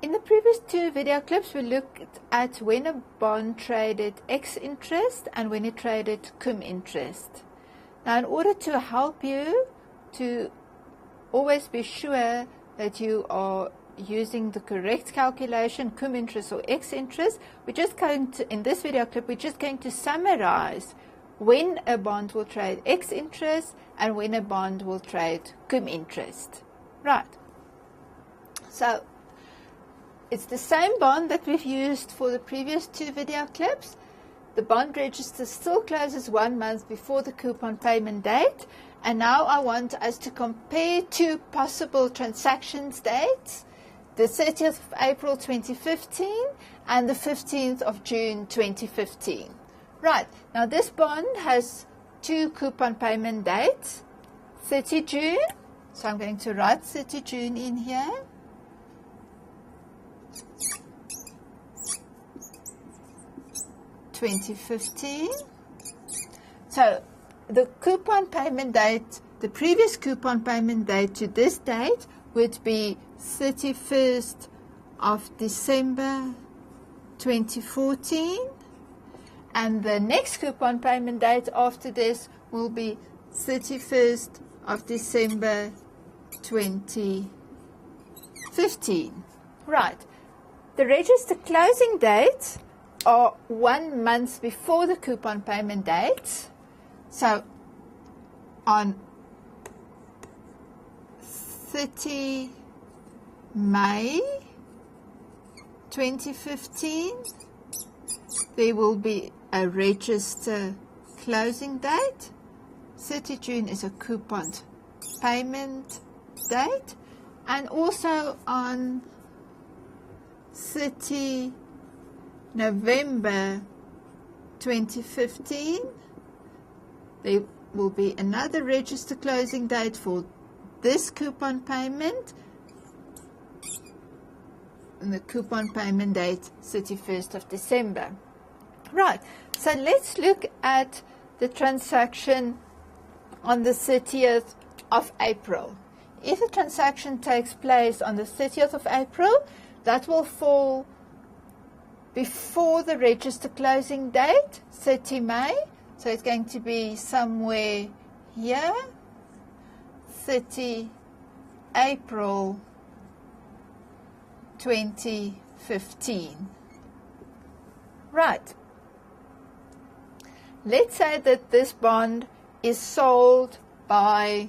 In the previous two video clips, we looked at when a bond traded X interest and when it traded cum interest. Now, in order to help you to always be sure that you are using the correct calculation, cum interest or X interest, we're just going to, in this video clip, we're just going to summarize when a bond will trade X interest and when a bond will trade cum interest. Right. So, it's the same bond that we've used for the previous two video clips. The bond register still closes 1 month before the coupon payment date. And now I want us to compare two possible transactions dates, the 30th of April 2015 and the 15th of June 2015. Right, now this bond has two coupon payment dates, 30 June, so I'm going to write 30 June in here. (2015). So the coupon payment date, the previous coupon payment date to this date would be 31st of December 2014, and the next coupon payment date after this will be 31st of December 2015. Right. The register closing dates are 1 month before the coupon payment date. So on 30 May 2015, there will be a register closing date. 30 June is a coupon payment date. And also on 30 November 2015, there will be another register closing date for this coupon payment, and the coupon payment date 31st of December. Right, so let's look at the transaction on the 30th of April. If a transaction takes place on the 30th of April, that will fall before the register closing date, 30 May. So it's going to be somewhere here, 30 April 2015. Right. Let's say that this bond is sold by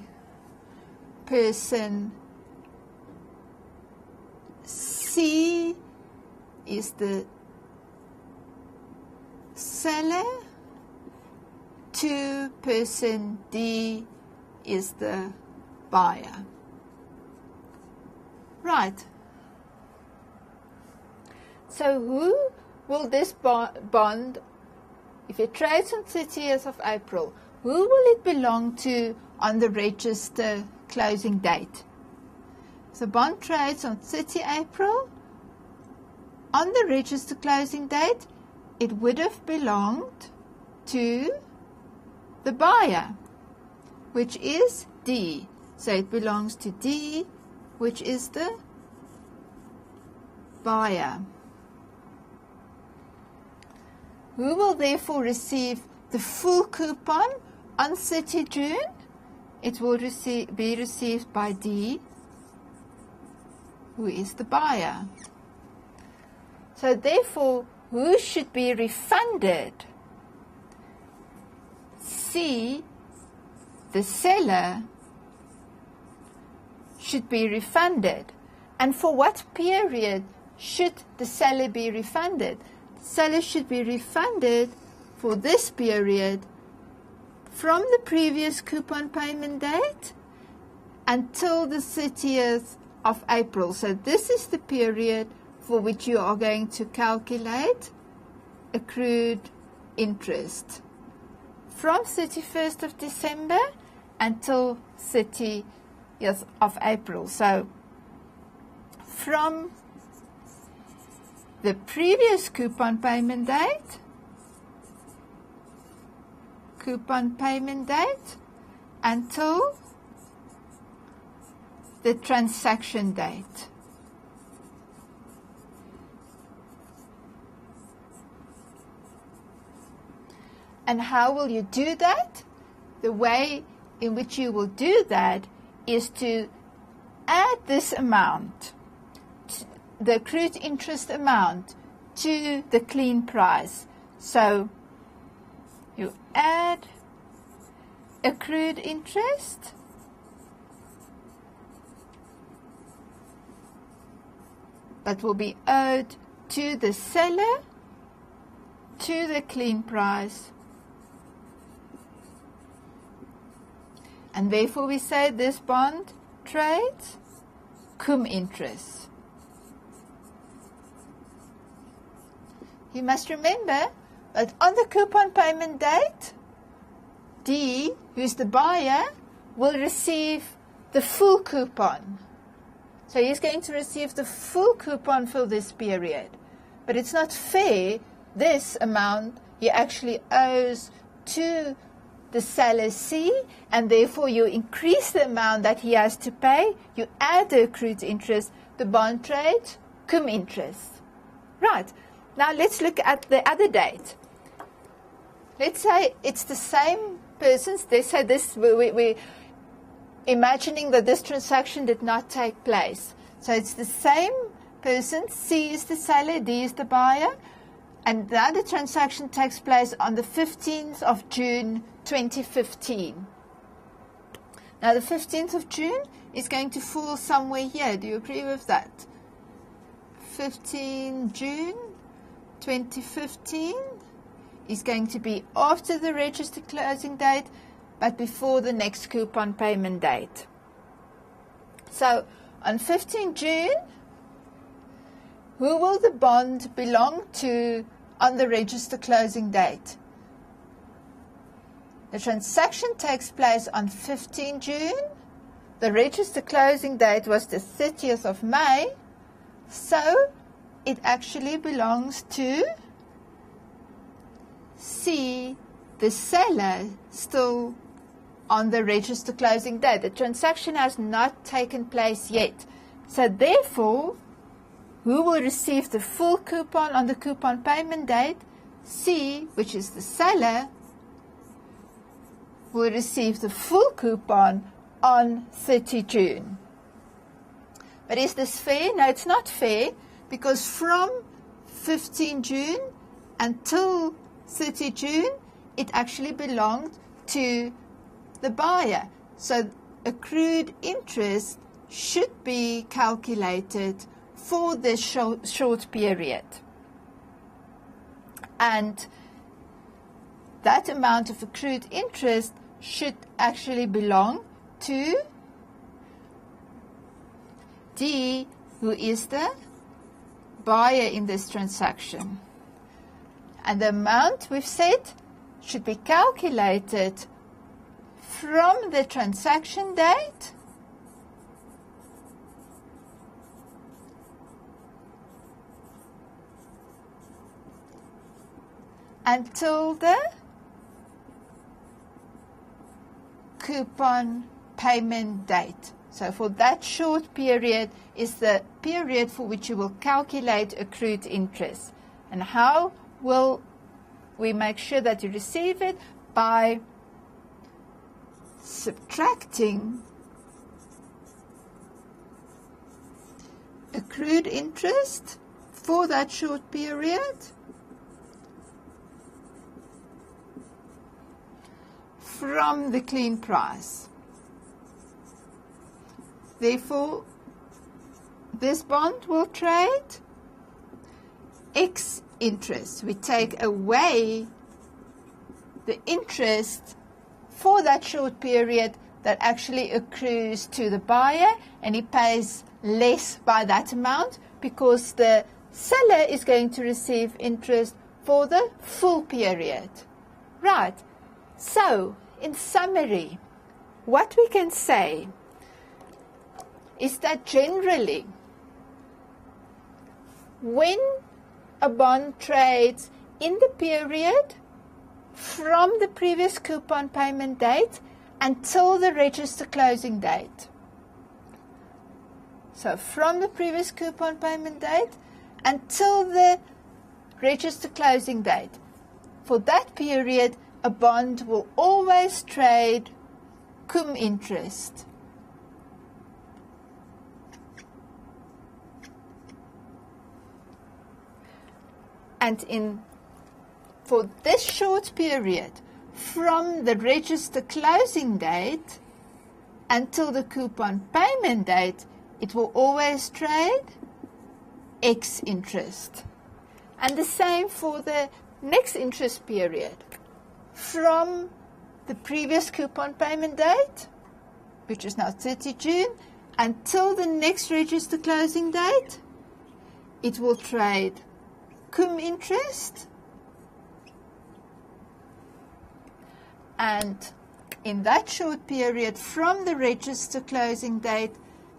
person C is the seller, to person D is the buyer. Right. So who will this bond, if it trades on 30th of April, who will it belong to on the register closing date? So bond trades on 30 April. On the register closing date, it would have belonged to the buyer, which is D. So it belongs to D, which is the buyer. Who will therefore receive the full coupon on 30 June? It will be received by D, who is the buyer. So therefore, who should be refunded? C, the seller, should be refunded. And for what period should the seller be refunded? The seller should be refunded for this period from the previous coupon payment date until the 30th of April. So this is the period for which you are going to calculate accrued interest. From 31st of December until 30th of April. So from the previous coupon payment date until the transaction date. And how will you do that? The way in which you will do that is to add this amount, the accrued interest amount, to the clean price. So you add accrued interest that will be owed to the seller to the clean price. And therefore we say this bond trades cum interest. You must remember that on the coupon payment date, D, who's the buyer, will receive the full coupon. So he's going to receive the full coupon for this period. But it's not fair, this amount he actually owes to the seller C, and therefore you increase the amount that he has to pay, you add the accrued interest, the bond trade cum interest. Right, now let's look at the other date. Let's say it's the same persons. They say this, we're imagining that this transaction did not take place. So it's the same person, C is the seller, D is the buyer, and now the transaction takes place on the 15th of June 2015. Now the 15th of June is going to fall somewhere here. Do you agree with that? 15 June 2015 is going to be after the register closing date, but before the next coupon payment date. So on 15 June, who will the bond belong to on the register closing date? The transaction takes place on 15 June. The register closing date was the 30th of May. So it actually belongs to C, the seller, still on the register closing date. The transaction has not taken place yet. So therefore, who will receive the full coupon on the coupon payment date? C, which is the seller, will receive the full coupon on 30 June. But is this fair? No, it's not fair, because from 15 June until 30 June, it actually belonged to the buyer. So accrued interest should be calculated for this short period. And that amount of accrued interest should actually belong to D, who is the buyer in this transaction. And the amount we've said should be calculated from the transaction date until the coupon payment date. So for that short period is the period for which you will calculate accrued interest. And how will we make sure that you receive it? By subtracting accrued interest for that short period from the clean price. Therefore, this bond will trade X interest. We take away the interest for that short period that actually accrues to the buyer, and he pays less by that amount because the seller is going to receive interest for the full period. Right. So, in summary, what we can say is that generally, when a bond trades in the period from the previous coupon payment date until the register closing date, so from the previous coupon payment date until the register closing date, for that period, a bond will always trade cum interest. And for this short period, from the register closing date until the coupon payment date, it will always trade X interest. And the same for the next interest period. From the previous coupon payment date, which is now 30 June, until the next register closing date, it will trade cum interest. And in that short period, from the register closing date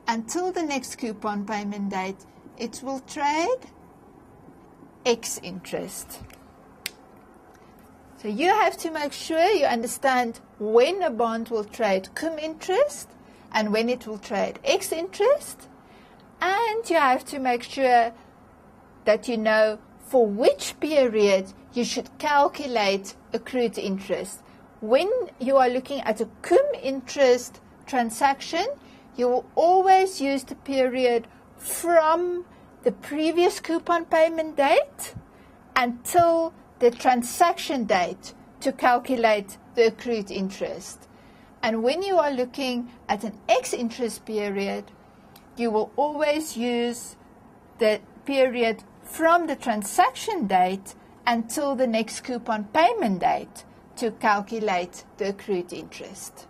until the next coupon payment date, it will trade X interest. So you have to make sure you understand when a bond will trade cum interest and when it will trade X interest. And you have to make sure that you know for which period you should calculate accrued interest. When you are looking at a cum interest transaction, you will always use the period from the previous coupon payment date until the transaction date to calculate the accrued interest. And when you are looking at an X interest period, you will always use the period from the transaction date until the next coupon payment date to calculate the accrued interest.